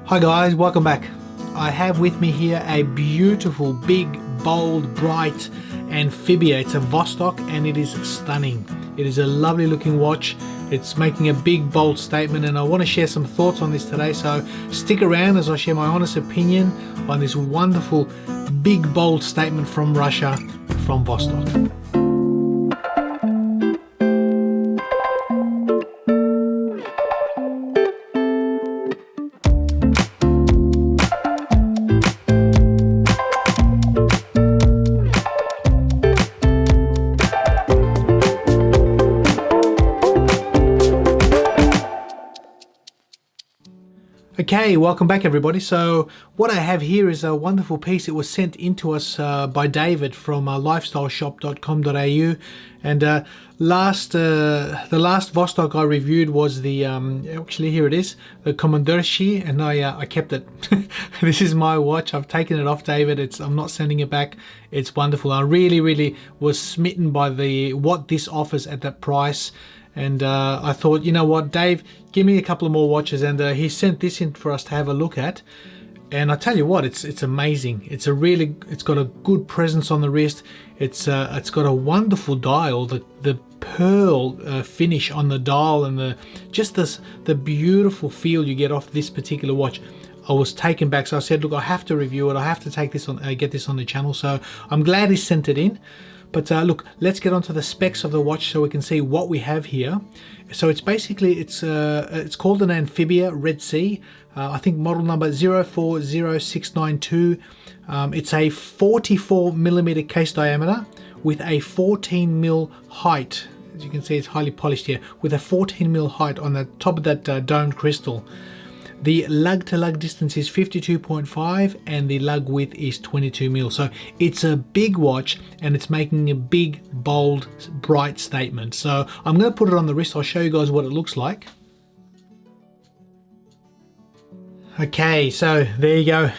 Hi guys, welcome back. I have with me here a beautiful, big, bold, bright Amfibia. It's a Vostok and it is stunning. It is a lovely looking watch. It's making a big, bold statement and I want to share some thoughts on this today. So stick around as I share my honest opinion on this wonderful, big, bold statement from Russia, from Vostok. Okay, welcome back everybody. So what I have here is a wonderful piece. It was sent into us by David from lifestyleshop.com.au, and the last Vostok I reviewed was the actually here it is, the Commandershi, and I kept it. This is my watch. I've taken it off David. I'm not sending it back. It's wonderful. I really was smitten by what this offers at that price. And I thought, you know what, Dave, give me a couple of more watches, and he sent this in for us to have a look at. And I tell you what, it's amazing. It's got a good presence on the wrist. It's got a wonderful dial, the pearl finish on the dial, and the beautiful feel you get off this particular watch. I was taken back, so I said, look, I have to review it. I have to take this on, get this on the channel. So I'm glad he sent it in. But look, let's get onto the specs of the watch so we can see what we have here. So it's basically, it's called an Amfibia Red Sea. I think model number 040692. It's a 44mm case diameter with a 14mm height. As you can see, it's highly polished here, with a 14mm height on the top of that domed crystal. The lug to lug distance is 52.5 and the lug width is 22mm. So it's a big watch and it's making a big, bold, bright statement. So I'm going to put it on the wrist. I'll show you guys what it looks like. Okay, so there you go.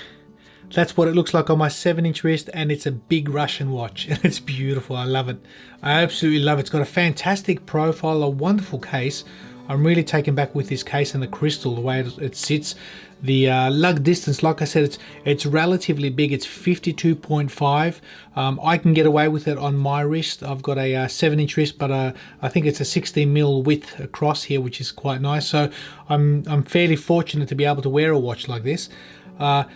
That's what it looks like on my 7-inch wrist, and it's a big Russian watch. It's beautiful. I love it. I absolutely love it. It's got a fantastic profile, a wonderful case. I'm really taken back with this case and the crystal, the way it sits. The lug distance, like I said, it's relatively big. It's 52.5. I can get away with it on my wrist. I've got a 7-inch wrist, but I think it's a 16mm width across here, which is quite nice. So I'm fairly fortunate to be able to wear a watch like this. I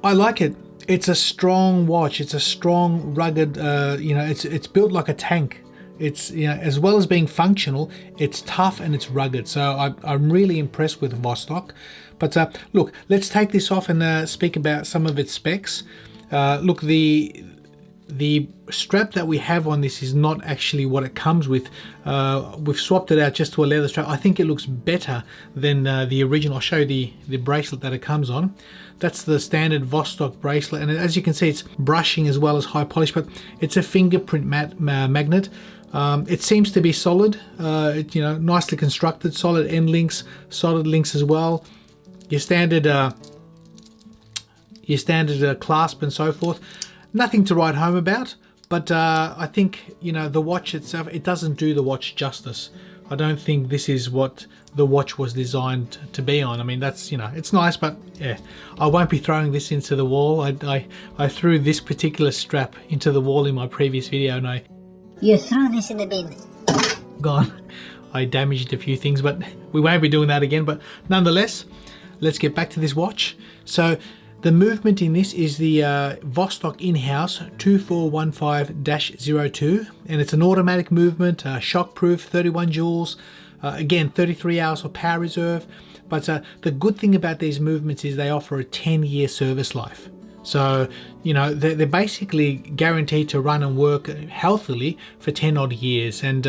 like it. It's a strong watch. It's a strong, rugged. It's built like a tank. It's, as well as being functional, it's tough and it's rugged. So I'm really impressed with Vostok. But look, let's take this off and speak about some of its specs. Look, the strap that we have on this is not actually what it comes with. We've swapped it out just to a leather strap. I think it looks better than the original. I'll show you the bracelet that it comes on. That's the standard Vostok bracelet, and as you can see, it's brushing as well as high polish, but it's a fingerprint magnet. It seems to be solid, nicely constructed, solid end links, solid links as well. Your standard clasp and so forth. Nothing to write home about, but I think, the watch itself, it doesn't do the watch justice. I don't think this is what the watch was designed to be on. I mean, that's, it's nice, but yeah, I won't be throwing this into the wall. I threw this particular strap into the wall in my previous video, and you throw this in the bin. Gone. I damaged a few things, but we won't be doing that again. But nonetheless, let's get back to this watch. So the movement in this is the Vostok in-house 2415-02, and it's an automatic movement, shock-proof, 31 joules, again 33 hours of power reserve. But the good thing about these movements is they offer a 10-year service life. So, they're basically guaranteed to run and work healthily for 10 odd years. And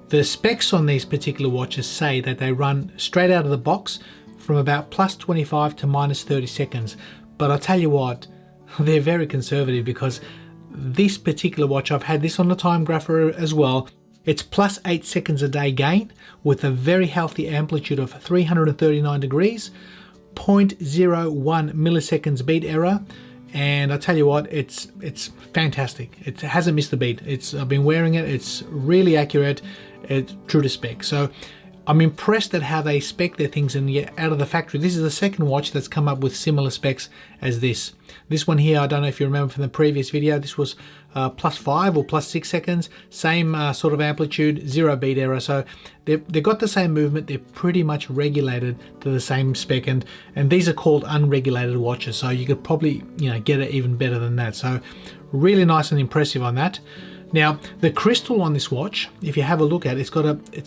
the specs on these particular watches say that they run straight out of the box from about plus 25 to minus 30 seconds. But I'll tell you what, they're very conservative, because this particular watch, I've had this on the time grapher as well. It's plus 8 seconds a day gain with a very healthy amplitude of 339 degrees, 0.01 milliseconds beat error. And I tell you what, it's fantastic. It hasn't missed a beat. I've been wearing it. It's really accurate. It's true to spec. So I'm impressed at how they spec their things, and yet out of the factory, this is the second watch that's come up with similar specs as this. This one here, I don't know if you remember from the previous video, this was +5 or +6 seconds, same sort of amplitude, 0 beat error. So they've got the same movement, they're pretty much regulated to the same spec, and these are called unregulated watches. So you could probably, you know, get it even better than that. So really nice and impressive on that. Now the crystal on this watch, if you have a look at it, it's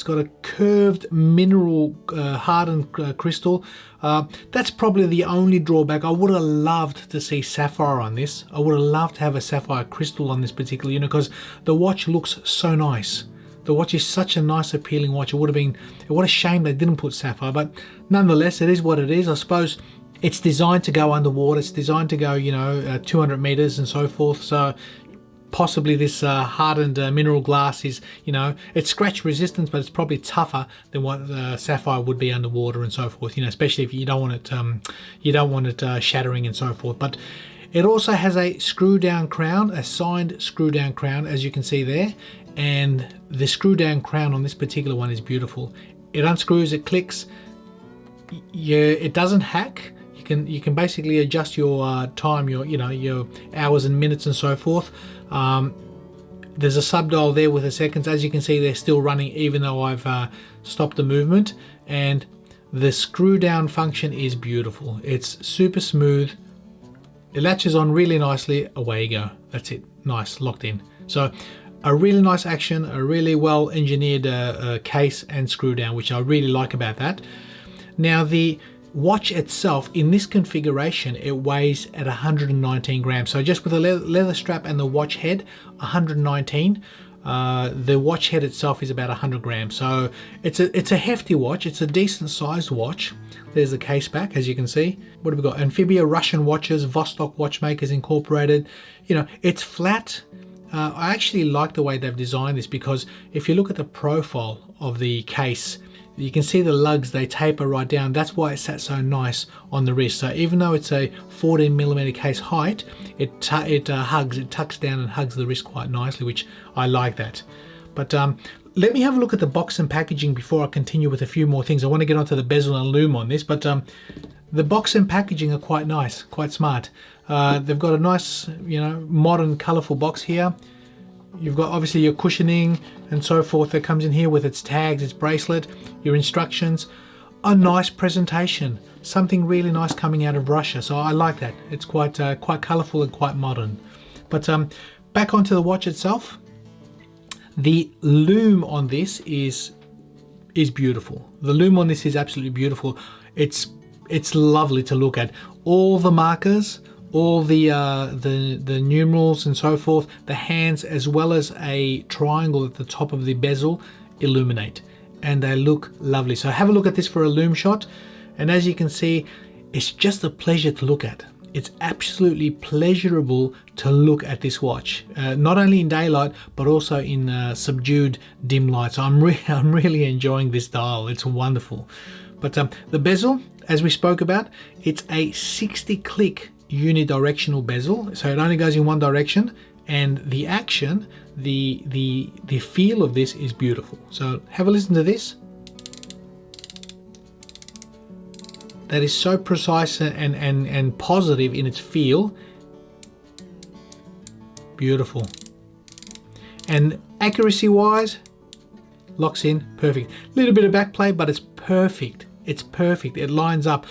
got a curved mineral hardened crystal. That's probably the only drawback. I would have loved to see sapphire on this. I would have loved to have a sapphire crystal on this particular unit, because the watch looks so nice. The watch is such a nice appealing watch. What a shame they didn't put sapphire, but nonetheless, it is what it is. I suppose it's designed to go underwater. It's designed to go, you know, 200 meters and so forth. So possibly this hardened mineral glass is, you know, it's scratch resistant, but it's probably tougher than what sapphire would be underwater and so forth, you know, especially if you don't want it shattering and so forth. But it also has a screw down crown, a signed screw down crown, as you can see there, and the screw down crown on this particular one is beautiful. It unscrews, it clicks, it doesn't hack. You can basically adjust your time, your hours and minutes and so forth. There's a sub dial there with the seconds. As you can see, they're still running even though I've stopped the movement, and the screw down function is beautiful. It's super smooth. It latches on really nicely. Away you go. That's it. Nice, locked in. So a really nice action, a really well engineered case and screw down, which I really like about that. Now the watch itself, in this configuration, it weighs at 119 grams. So just with the leather strap and the watch head, 119. The watch head itself is about 100 grams. So it's a hefty watch. It's a decent sized watch. There's the case back, as you can see. What have we got? Amfibia Russian watches, Vostok Watchmakers Incorporated. You know, it's flat. I actually like the way they've designed this, because if you look at the profile of the case, you can see the lugs, they taper right down. That's why it sat so nice on the wrist. So even though it's a 14mm case height, it tucks down and hugs the wrist quite nicely, which I like that. But let me have a look at the box and packaging before I continue with a few more things. I want to get onto the bezel and lume on this, but the box and packaging are quite nice, quite smart. They've got a nice, you know, modern, colorful box here. You've got obviously your cushioning and so forth that comes in here with its tags, its bracelet, your instructions. A nice presentation, something really nice coming out of Russia. So I like that. It's quite colorful and quite modern. But back onto the watch itself. The lume on this is beautiful. The lume on this is absolutely beautiful. It's lovely to look at. All the markers, all the numerals and so forth, the hands, as well as a triangle at the top of the bezel, illuminate, and they look lovely. So have a look at this for a lume shot, and as you can see, it's just a pleasure to look at. It's absolutely pleasurable to look at this watch, not only in daylight but also in subdued dim light. So I'm really enjoying this dial. It's wonderful. But the bezel, as we spoke about, it's a 60 click unidirectional bezel, so it only goes in one direction, and the action, the feel of this is beautiful. So have a listen to this. That is so precise and positive in its feel. Beautiful. And accuracy wise, locks in perfect. Little bit of back play, but it's perfect. It's perfect. It lines up.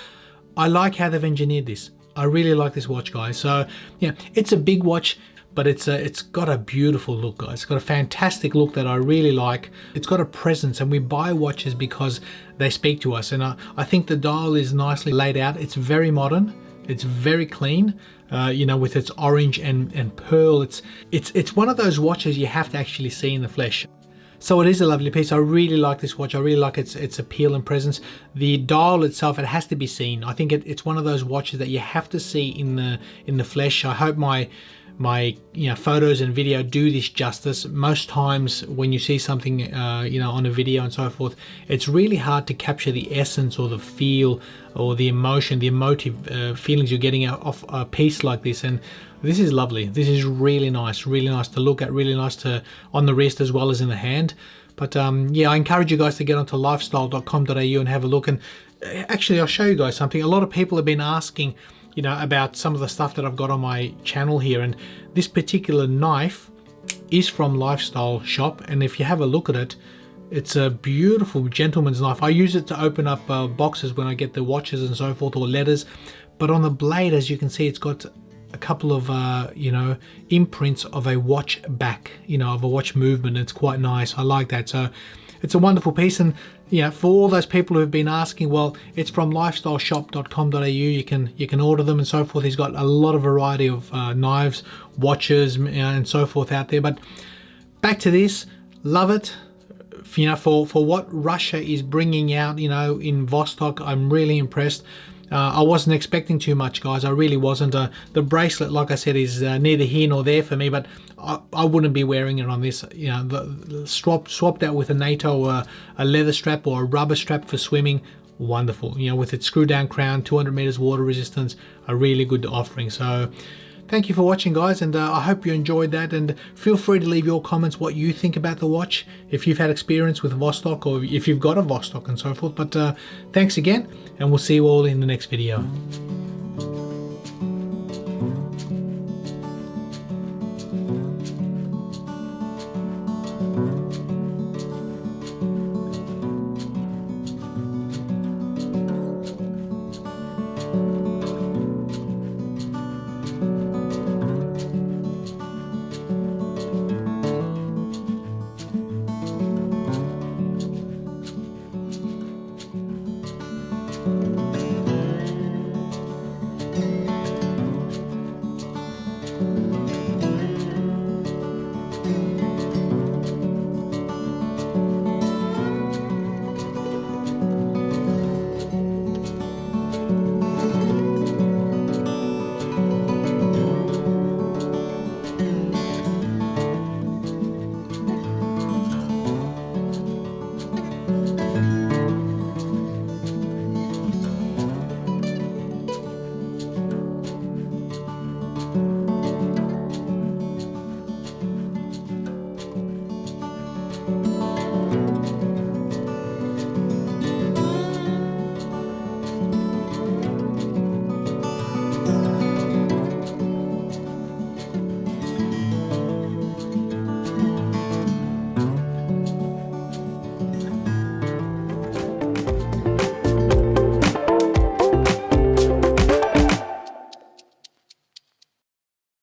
I like how they've engineered this. I really like this watch, guys. So yeah, it's a big watch, but it's got a beautiful look, guys. It's got a fantastic look that I really like. It's got a presence, and we buy watches because they speak to us. And I think the dial is nicely laid out. It's very modern. It's very clean. You know, with its orange and pearl. It's one of those watches you have to actually see in the flesh. So it is a lovely piece. I really like this watch. I really like its appeal and presence. The dial itself, it has to be seen. I think it's one of those watches that you have to see in the flesh. I hope my photos and video do this justice. Most times when you see something on a video and so forth, it's really hard to capture the essence or the feel or the emotion, the emotive feelings you're getting off a piece like this. And this is lovely. This is really nice to look at, really nice to on the wrist as well as in the hand. But yeah, I encourage you guys to get onto lifestyle.com.au and have a look. And actually, I'll show you guys something. A lot of people have been asking, you know, about some of the stuff that I've got on my channel here, and this particular knife is from Lifestyle Shop, and if you have a look at it, it's a beautiful gentleman's knife. I use it to open up boxes when I get the watches and so forth, or letters. But on the blade, as you can see, it's got a couple of you know, imprints of a watch back, you know, of a watch movement. It's quite nice. I like that. So it's a wonderful piece. And you know, for all those people who have been asking, well, it's from lifestyleshop.com.au. You can order them and so forth. He's got a lot of variety of knives, watches, and so forth out there. But back to this, love it. You know, for what Russia is bringing out, you know, in Vostok, I'm really impressed. I wasn't expecting too much, guys. I really wasn't. The bracelet, like I said, is neither here nor there for me, but I wouldn't be wearing it on this. You know, the swapped out with a NATO, a leather strap or a rubber strap for swimming. Wonderful. You know, with its screw down crown, 200 meters water resistance, a really good offering. So thank you for watching, guys, and I hope you enjoyed that. And feel free to leave your comments what you think about the watch, if you've had experience with Vostok or if you've got a Vostok and so forth. But thanks again, and we'll see you all in the next video.